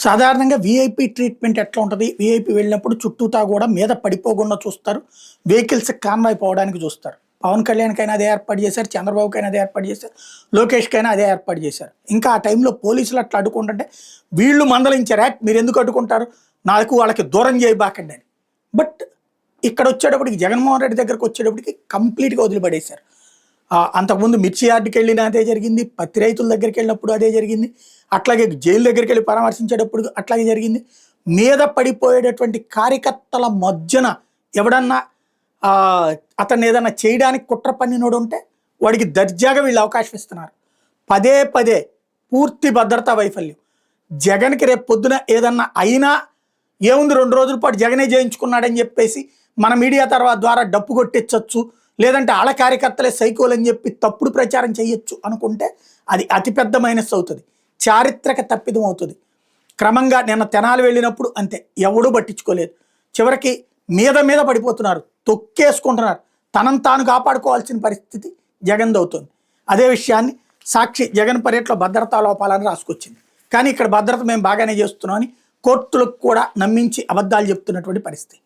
సాధారణంగా VIP treatment ఎట్లా ఉంటుంది? వీఐపీ వెళ్ళినప్పుడు చుట్టూతా కూడా మీద పడిపోకుండా చూస్తారు. వెహికల్స్ కాన్వాయ్ పోవడానికి చూస్తారు. పవన్ కళ్యాణ్‌కైనా అదే ఏర్పాటు చేశారు. చంద్రబాబుకైనా అదే ఏర్పాటు చేశారు. లోకేష్‌కైనా అదే ఏర్పాటు చేశారు. ఇంకా ఆ టైంలో పోలీసులు అట్లా అడ్డుకుంటుంటే వీళ్ళు మందలించారు. మీరెందుకు అడ్డుకుంటారు? నాకు వాళ్ళకి దూరం చేయబాకండి అని. బట్ ఇక్కడొచ్చేటప్పటికి జగన్మోహన్ రెడ్డి దగ్గరికి వచ్చేటప్పటికి కంప్లీట్‌గా వదిలిపడేశారు. అంతకుముందు మిర్చి యార్డ్‌కి వెళ్ళినా అదే జరిగింది. పత్తి రైతుల దగ్గరికి వెళ్ళినప్పుడు అదే జరిగింది. అట్లాగే జైలు దగ్గరికి వెళ్ళి పరామర్శించేటప్పుడు అట్లాగే జరిగింది. మీద పడిపోయేటటువంటి కార్యకర్తల మధ్యన ఎవడన్నా అతన్ని ఏదన్నా చేయడానికి కుట్ర పన్నినోడు ఉంటే వాడికి దర్జాగా వీళ్ళు అవకాశం ఇస్తున్నారు. పదే పదే పూర్తి భద్రతా వైఫల్యం. జగన్‌కి రేపు పొద్దున ఏదన్నా అయినా ఏముంది 2 రోజుల పాటు జగనే జయించుకున్నాడని చెప్పేసి మన మీడియా ద్వారా డప్పు కొట్టించవచ్చు, లేదంటే ఆళ్ళ కార్యకర్తలే సైకోలని చెప్పి తప్పుడు ప్రచారం చేయొచ్చు అనుకుంటే అది అతిపెద్ద మైనస్ అవుతుంది. చారిత్రక తప్పిదం అవుతుంది. క్రమంగా నిన్న తెనాలి వెళ్ళినప్పుడు అంతే, ఎవడూ పట్టించుకోలేదు. చివరికి మీద పడిపోతున్నారు, తొక్కేసుకుంటున్నారు. తనను తాను కాపాడుకోవాల్సిన పరిస్థితి జగన్ది అవుతుంది. అదే విషయాన్ని సాక్షి జగన్ పర్యటనలో భద్రతా లోపాలని రాసుకొచ్చింది. కానీ ఇక్కడ భద్రత మేము బాగానే చేస్తున్నాం అని కోర్టులకు కూడా నమ్మించి అబద్ధాలు చెప్తున్నటువంటి పరిస్థితి.